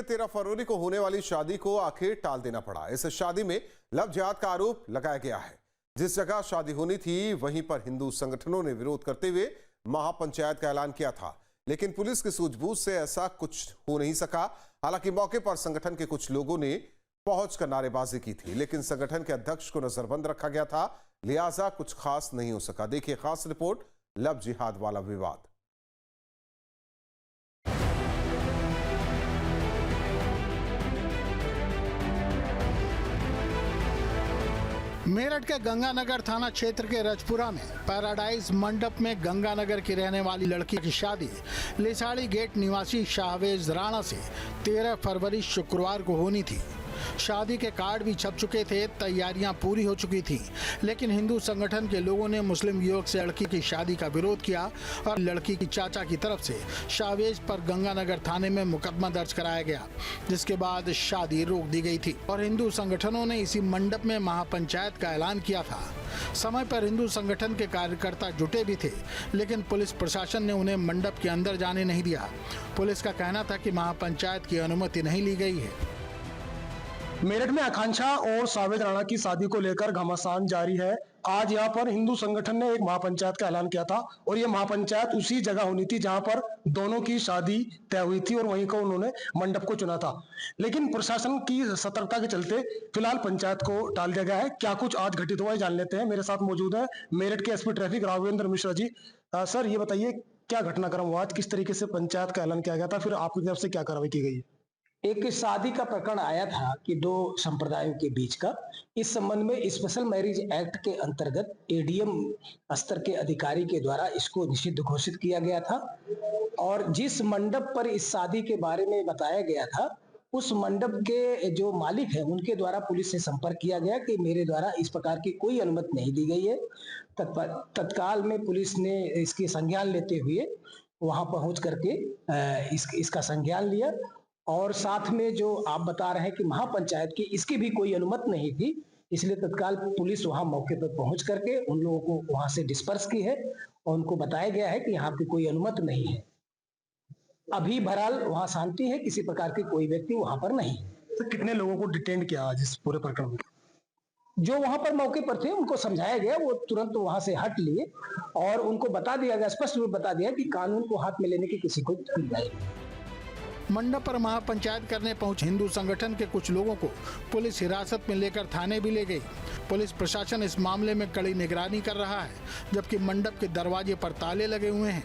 में 13 फरवरी को होने वाली शादी को आखिर टाल देना पड़ा। इस शादी में लव जिहाद का आरोप लगाया गया है। जिस जगह शादी होनी थी वहीं पर हिंदू संगठनों ने विरोध करते हुए महापंचायत का ऐलान किया था, लेकिन पुलिस की सूझबूझ से ऐसा कुछ हो नहीं सका। हालांकि मौके पर संगठन के कुछ लोगों ने पहुंचकर नारेबाजी की थी, लेकिन संगठन के अध्यक्ष को नजरबंद रखा गया था, लिहाजा कुछ खास नहीं हो सका। देखिए खास रिपोर्ट, लव जिहाद वाला विवाद। मेरठ के गंगानगर थाना क्षेत्र के रजपुरा में पैराडाइज मंडप में गंगानगर की रहने वाली लड़की की शादी लिसाड़ी गेट निवासी शाहवेज राणा से 13 फरवरी शुक्रवार को होनी थी। शादी के कार्ड भी छप चुके थे, तैयारियां पूरी हो चुकी थी, लेकिन हिंदू संगठन के लोगों ने मुस्लिम युवक से लड़की की शादी का विरोध किया और लड़की की चाचा की तरफ से शाहवेज पर गंगानगर थाने में मुकदमा दर्ज कराया गया, जिसके बाद शादी रोक दी गई थी और हिंदू संगठनों ने इसी मंडप में महापंचायत का ऐलान किया था। समय पर हिंदू संगठन के कार्यकर्ता जुटे भी थे, लेकिन पुलिस प्रशासन ने उन्हें मंडप के अंदर जाने नहीं दिया। पुलिस का कहना था कि महापंचायत की अनुमति नहीं ली गई है। मेरठ में आकांक्षा और शाहवेज राणा की शादी को लेकर घमासान जारी है। आज यहाँ पर हिंदू संगठन ने एक महापंचायत का ऐलान किया था और ये महापंचायत उसी जगह होनी थी जहाँ पर दोनों की शादी तय हुई थी और वहीं को उन्होंने मंडप को चुना था, लेकिन प्रशासन की सतर्कता के चलते फिलहाल पंचायत को टाल दिया गया है। क्या कुछ आज घटित हुआ है जान लेते हैं। मेरे साथ मौजूद है मेरठ के SP traffic Raghavendra Mishra ji. Sir ये बताइए क्या घटनाक्रम हुआ, किस तरीके से पंचायत का ऐलान किया गया था, फिर आपकी तरफ से क्या कार्रवाई की गई है? एक शादी का प्रकरण आया था कि दो संप्रदायों के बीच का। इस संबंध में स्पेशल मैरिज एक्ट के अंतर्गत एडीएम स्तर के अधिकारी के द्वारा इसको निषिद्ध घोषित किया गया था और जिस मंडप पर इस शादी के बारे में बताया गया था उस मंडप के जो मालिक हैं उनके द्वारा पुलिस से संपर्क किया गया कि मेरे द्वारा इस प्रकार की कोई अनुमति नहीं दी गई है। तत्काल में पुलिस ने इसकी संज्ञान लेते हुए वहां पहुंच करके इसका संज्ञान लिया और साथ में जो आप बता रहे हैं कि महापंचायत की इसकी भी कोई अनुमति नहीं थी, इसलिए तत्काल पुलिस वहां मौके पर पहुंच करके उन लोगों को वहां से डिस्पर्स की है और उनको बताया गया है कि यहाँ पे कोई अनुमति नहीं है। अभी बहरहाल वहां शांति है, किसी प्रकार की कोई व्यक्ति वहां पर नहीं। तो कितने लोगों को डिटेन किया आज इस पूरे प्रकरण में? जो वहां पर मौके पर थे उनको समझाया गया, वो तुरंत वहां से हट लिए और उनको बता दिया गया, स्पष्ट रूप बता दिया कि कानून को हाथ में लेने की किसी को गुंजाइश नहीं। मंडप पर महापंचायत करने पहुंचे हिंदू संगठन के कुछ लोगों को पुलिस हिरासत में लेकर थाने भी ले गई। पुलिस प्रशासन इस मामले में कड़ी निगरानी कर रहा है, जबकि मंडप के दरवाजे पर ताले लगे हुए हैं।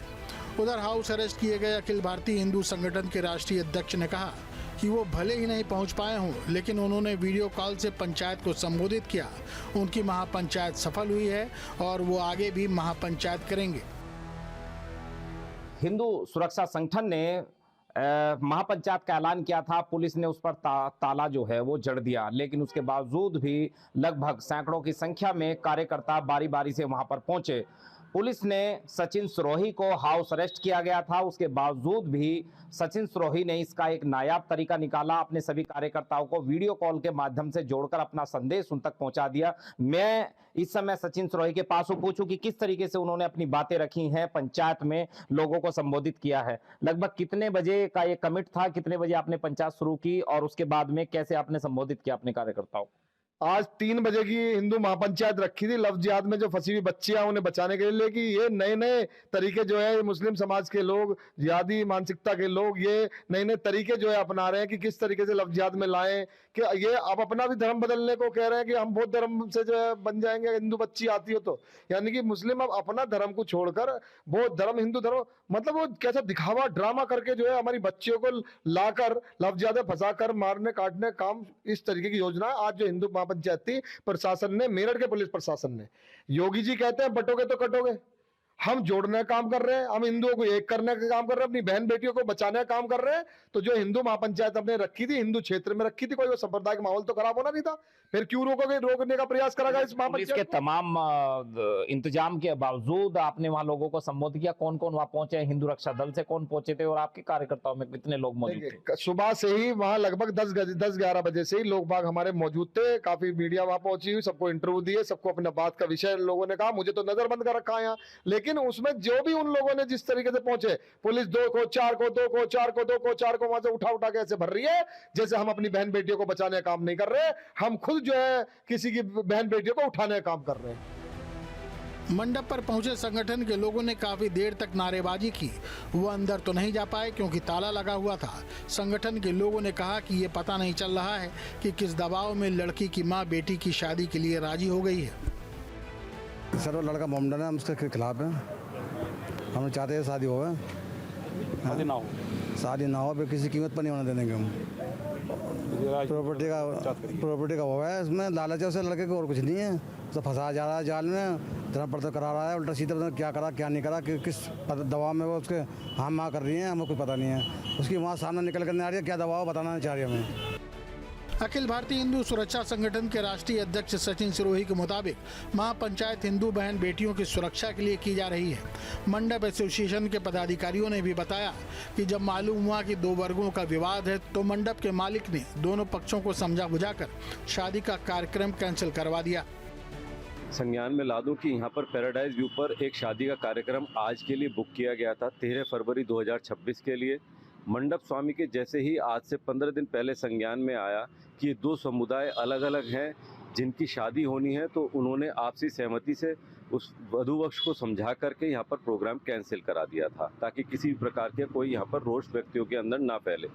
उधर हाउस अरेस्ट किए गए अखिल भारतीय हिंदू संगठन के राष्ट्रीय अध्यक्ष ने कहा कि वो भले ही नहीं पहुंच पाए हों, लेकिन उन्होंने वीडियो कॉल से पंचायत को संबोधित किया। उनकी महापंचायत सफल हुई है और वो आगे भी महापंचायत करेंगे। हिंदू सुरक्षा संगठन ने महापंचायत का ऐलान किया था। पुलिस ने उस पर ताला जो है वो जड़ दिया, लेकिन उसके बावजूद भी लगभग सैकड़ों की संख्या में कार्यकर्ता बारी बारी से वहां पर पहुंचे। पुलिस ने सचिन सिरोही को हाउस अरेस्ट किया गया था, उसके बावजूद भी सचिन सिरोही ने इसका एक नायाब तरीका निकाला। अपने सभी कार्यकर्ताओं को वीडियो कॉल के माध्यम से जोड़कर अपना संदेश उन तक पहुंचा दिया। मैं इस समय सचिन सिरोही के पास पूछूं कि किस तरीके से उन्होंने अपनी बातें रखी हैं, पंचायत में लोगों को संबोधित किया है। लगभग कितने बजे का ये कमिट था, कितने बजे आपने पंचायत शुरू की और उसके बाद में कैसे आपने संबोधित किया अपने कार्यकर्ताओं? आज 3 बजे की हिंदू महापंचायत रखी थी लव जिहाद में जो फंसी हुई बच्चियां उन्हें बचाने के लिए, कि ये नए नए तरीके जो है मुस्लिम समाज के लोग, जिहादी मानसिकता के लोग ये नए नए तरीके जो है अपना रहे हैं कि किस तरीके से लव जिहाद में लाएं, कि ये अब अपना भी धर्म बदलने को कह रहे हैं कि हम बौद्ध धर्म से जो है बन जाएंगे हिंदू बच्ची आती हो तो। यानी कि मुस्लिम अब अपना धर्म को छोड़कर बौद्ध धर्म हिंदू धर्म, मतलब वो कैसा दिखावा ड्रामा करके जो है हमारी बच्चियों को लाकर लव जिहाद में फंसा कर मारने काटने काम, इस तरीके की योजना आज जो हिंदू पंचायत थी प्रशासन ने, मेरठ के पुलिस प्रशासन ने, योगी जी कहते हैं बटोगे तो कटोगे, हम जोड़ने का काम कर रहे हैं, हम हिंदुओं को एक करने का काम कर रहे हैं, अपनी बहन बेटियों को बचाने का काम कर रहे हैं। तो जो हिंदू महापंचायत हमने रखी थी हिंदू क्षेत्र में रखी थी, कोई वो सांप्रदायिक माहौल तो खराब होना नहीं था, फिर क्यों रोकने का प्रयास करेगा इस महापंचायत के? तमाम इंतजाम के बावजूद आपने वहां लोगों को संबोधित किया। कौन कौन वहां पहुंचे? हिंदू रक्षा दल से कौन पहुंचे थे और आपके कार्यकर्ताओं में कितने लोग मौजूद थे? सुबह से ही वहां लगभग 10-11 बजे से ही लोग बाग हमारे मौजूद थे। काफी मीडिया वहां पहुंची हुई, सबको इंटरव्यू दिए, सबको अपने बात का विषय लोगों ने कहा। मुझे तो नजरबंद कर रखा है यहाँ, लेकिन लेकिन उसमें जो भी उन लोगों ने जिस तरीके से पहुंचे, पुलिस 2 को 4 को 2 को 4 को 2 को 4 को वहां से उठा के ऐसे भर रही है जैसे हम अपनी बहन बेटियों को बचाने का काम नहीं कर रहे, हम खुद जो है किसी की बहन बेटियों को उठाने का काम कर रहे हैं। मंडप पर पहुंचे संगठन के लोगों ने काफी देर तक नारेबाजी की। वो अंदर तो नहीं जा पाए क्योंकि ताला लगा हुआ था। संगठन के लोगों ने कहा कि ये पता नहीं चल रहा है कि किस दबाव में लड़की की मां बेटी की शादी के लिए राजी हो गई है। सर वो लड़का मोमडन है, हम उसके खिलाफ है। हम चाहते हैं शादी हो, शादी ना हो, किसी कीमत पर नहीं होने देंगे हम। प्रॉपर्टी का हुआ है, इसमें लालच है उसे लड़के को, और कुछ नहीं है। तो फंसाया जा रहा है जाल में, धर्म पर तो करा रहा है, उल्टा सीधा क्या करा क्या नहीं करा, किस दबाव में वो उसके हाँ माँ कर रही है, हमें कुछ पता नहीं है। उसकी माँ सामने निकल कर नहीं आ रही है, क्या दबाव बताना नहीं चाह रही हमें। अखिल भारतीय हिंदू सुरक्षा संगठन के राष्ट्रीय अध्यक्ष सचिन सिरोही के मुताबिक महापंचायत हिंदू बहन बेटियों की सुरक्षा के लिए की जा रही है। मंडप एसोसिएशन के पदाधिकारियों ने भी बताया कि जब मालूम हुआ कि 2 वर्गों का विवाद है तो मंडप के मालिक ने दोनों पक्षों को समझा बुझाकर शादी का कार्यक्रम कैंसिल करवा दिया। संज्ञान में ला दूं कि यहाँ पर पैराडाइज व्यू पर एक शादी का कार्यक्रम आज के लिए बुक किया गया था 13 फरवरी 2026 के लिए। मंडप स्वामी के जैसे ही आज से 15 दिन पहले संज्ञान में आया कि ये 2 समुदाय अलग अलग हैं जिनकी शादी होनी है, तो उन्होंने आपसी सहमति से उस वधू पक्ष को समझा करके यहाँ पर प्रोग्राम कैंसिल करा दिया था ताकि किसी भी प्रकार के कोई यहाँ पर रोष व्यक्तियों के अंदर ना फैले।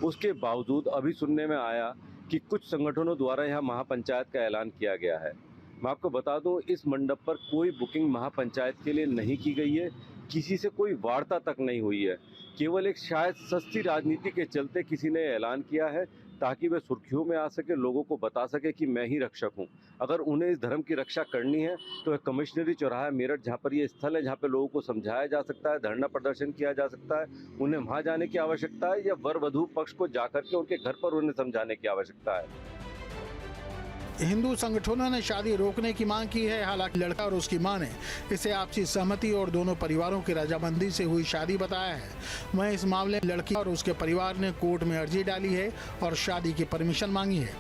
उसके बावजूद अभी सुनने में आया कि कुछ संगठनों द्वारा यहाँ महापंचायत का ऐलान किया गया है। मैं आपको बता दूं, इस मंडप पर कोई बुकिंग महापंचायत के लिए नहीं की गई है, किसी से कोई वार्ता तक नहीं हुई है। केवल एक शायद सस्ती राजनीति के चलते किसी ने ऐलान किया है ताकि वे सुर्खियों में आ सके, लोगों को बता सके कि मैं ही रक्षक हूं। अगर उन्हें इस धर्म की रक्षा करनी है तो कमिश्नरी चौराहा मेरठ, जहां पर ये स्थल है जहां पर लोगों को समझाया जा सकता है, धरना प्रदर्शन किया जा सकता है, उन्हें वहां जाने की आवश्यकता है या वर वधू पक्ष को जाकर के उनके घर पर उन्हें समझाने की आवश्यकता है। हिंदू संगठनों ने शादी रोकने की मांग की है। हालांकि लड़का और उसकी मां ने इसे आपसी सहमति और दोनों परिवारों की रजामंदी से हुई शादी बताया है। वहीं इस मामले में लड़की और उसके परिवार ने कोर्ट में अर्जी डाली है और शादी की परमिशन मांगी है।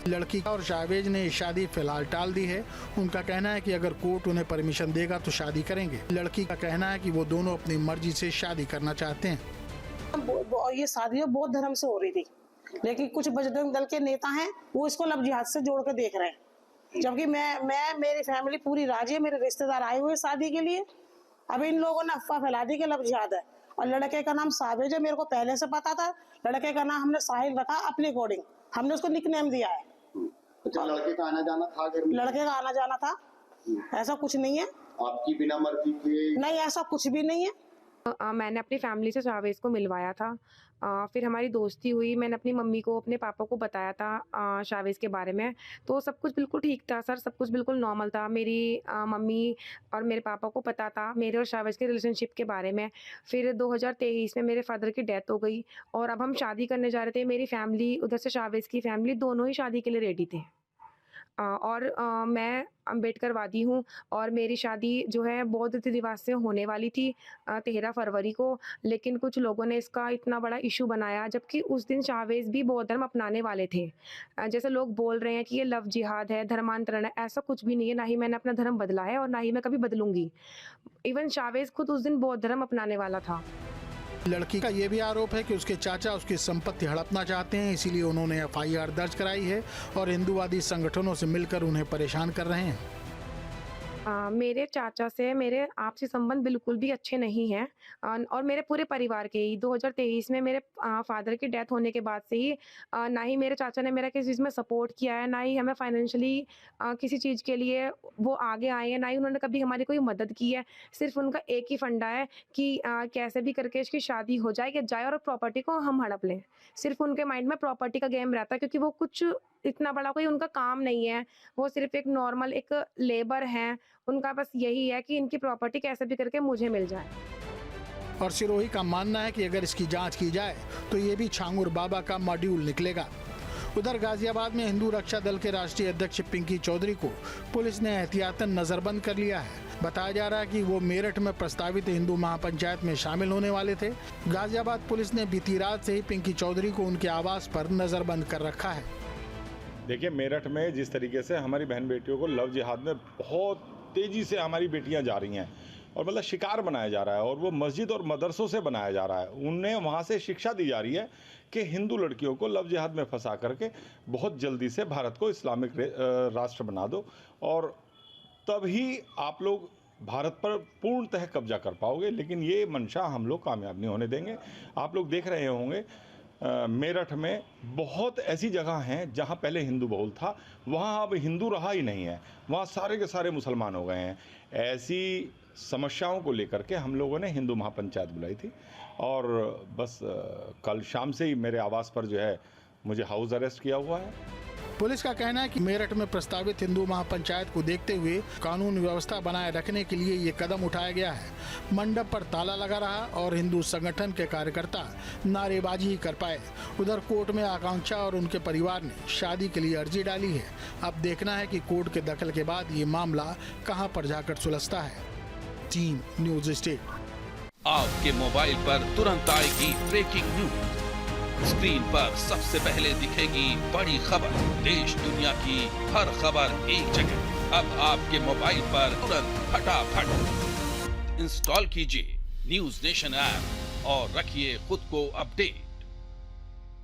लड़की और शाहवेज ने शादी फिलहाल टाल दी है। उनका कहना है कि अगर कोर्ट उन्हें परमिशन देगा तो शादी करेंगे। लड़की का कहना है कि वो दोनों अपनी मर्जी से शादी करना चाहते हैं। ये शादी बौद्ध धर्म से हो रही थी, लेकिन कुछ बजरंग दल के नेता हैं वो इसको लव जिहाद से जोड़ के देख रहे हैं, जबकि मैं मेरी फैमिली पूरी राजी है, मेरे रिश्तेदार आए हुए शादी के लिए। अब इन लोगों ने अफवाह फैला दी कि लव जिहाद है, और लड़के का नाम सावेज है, मेरे को पहले से पता था। लड़के का नाम हमने साहिल रखा अपने अकॉर्डिंग, हमने उसको निकनेम दिया है। तो लड़के का आना जाना था घर में? लड़के का आना जाना था, ऐसा कुछ नहीं है। आपकी बिना मर्जी के? नहीं, ऐसा कुछ भी नहीं है। मैंने अपनी फैमिली से शाहवेज को मिलवाया था। फिर हमारी दोस्ती हुई, मैंने अपनी मम्मी को, अपने पापा को बताया था शाहवेज के बारे में, तो सब कुछ बिल्कुल ठीक था सर, सब कुछ बिल्कुल नॉर्मल था। मेरी मम्मी और मेरे पापा को पता था मेरे और शाहवेज के रिलेशनशिप के बारे में। फिर 2023 में मेरे फादर की डेथ हो गई और अब हम शादी करने जा रहे थे। मेरी फैमिली, उधर से शाहवेज की फैमिली, दोनों ही शादी के लिए रेडी थे। और मैं अम्बेडकर वादी हूँ और मेरी शादी जो है बौद्ध रीति रिवाज से होने वाली थी 13 फरवरी को, लेकिन कुछ लोगों ने इसका इतना बड़ा इशू बनाया, जबकि उस दिन शाहवेज भी बौद्ध धर्म अपनाने वाले थे। जैसे लोग बोल रहे हैं कि ये लव जिहाद है, धर्मांतरण है, ऐसा कुछ भी नहीं है। ना ही मैंने अपना धर्म बदला है और ना ही मैं कभी बदलूंगी। इवन शाहवेज खुद उस दिन बौद्ध धर्म अपनाने वाला था। लड़की का ये भी आरोप है कि उसके चाचा उसकी संपत्ति हड़पना चाहते हैं, इसीलिए उन्होंने एफआईआर दर्ज कराई है और हिंदूवादी संगठनों से मिलकर उन्हें परेशान कर रहे हैं। मेरे चाचा से मेरे आपसी संबंध बिल्कुल भी अच्छे नहीं हैं और मेरे पूरे परिवार के ही। 2023 में मेरे फादर की डेथ होने के बाद से ही ना ही मेरे चाचा ने मेरा किसी चीज़ में सपोर्ट किया है, ना ही हमें फाइनेंशियली किसी चीज़ के लिए वो आगे आए हैं, ना ही उन्होंने कभी हमारी कोई मदद की है। सिर्फ उनका एक ही फंडा है कि कैसे भी करके इसकी शादी हो जाए या जाए और प्रॉपर्टी को हम हड़प लें। सिर्फ उनके माइंड में प्रॉपर्टी का गेम रहता है, क्योंकि वो कुछ इतना बड़ा कोई उनका काम नहीं है। वो सिर्फ एक नॉर्मल एक लेबर हैं, उनका बस यही है कि इनकी प्रॉपर्टी कैसे भी करके मुझे मिल जाए। और सिरोही का मानना है कि अगर इसकी जांच की जाए तो ये भी छांगुर बाबा का मॉड्यूल निकलेगा। उधर गाजियाबाद में हिंदू रक्षा दल के राष्ट्रीय अध्यक्ष पिंकी चौधरी को पुलिस ने एहतियातन नजरबंद कर लिया है। बताया जा रहा है कि वो मेरठ में प्रस्तावित हिंदू महापंचायत में शामिल होने वाले थे। गाजियाबाद पुलिस ने बीती रात से ही पिंकी चौधरी को उनके आवास पर नजरबंद कर रखा है। देखिए, मेरठ में जिस तरीके से हमारी बहन बेटियों को लव जिहाद में बहुत तेज़ी से हमारी बेटियां जा रही हैं, और मतलब शिकार बनाया जा रहा है, और वो मस्जिद और मदरसों से बनाया जा रहा है। उन्हें वहाँ से शिक्षा दी जा रही है कि हिंदू लड़कियों को लव जिहाद में फंसा करके बहुत जल्दी से भारत को इस्लामिक राष्ट्र बना दो, और तभी आप लोग भारत पर पूर्णतः कब्जा कर पाओगे। लेकिन ये मंशा हम लोग कामयाब नहीं होने देंगे। आप लोग देख रहे होंगे मेरठ में बहुत ऐसी जगह हैं जहां पहले हिंदू बहुल था, वहां अब हिंदू रहा ही नहीं है, वहां सारे के सारे मुसलमान हो गए हैं। ऐसी समस्याओं को लेकर के हम लोगों ने हिंदू महापंचायत बुलाई थी, और बस कल शाम से ही मेरे आवास पर जो है मुझे हाउस अरेस्ट किया हुआ है। पुलिस का कहना है कि मेरठ में प्रस्तावित हिंदू महापंचायत को देखते हुए कानून व्यवस्था बनाए रखने के लिए ये कदम उठाया गया है। मंडप पर ताला लगा रहा और हिंदू संगठन के कार्यकर्ता नारेबाजी ही कर पाए। उधर कोर्ट में आकांक्षा और उनके परिवार ने शादी के लिए अर्जी डाली है। अब देखना है कि कोर्ट के दखल के बाद ये मामला कहां पर जाकर सुलझता है। Team news state. आपके मोबाइल पर तुरंत आएगी ब्रेकिंग न्यूज। स्क्रीन पर सबसे पहले दिखेगी बड़ी खबर। देश दुनिया की हर खबर एक जगह। अब आपके मोबाइल पर तुरंत फटाफट इंस्टॉल कीजिए न्यूज नेशन ऐप और रखिए खुद को अपडेट।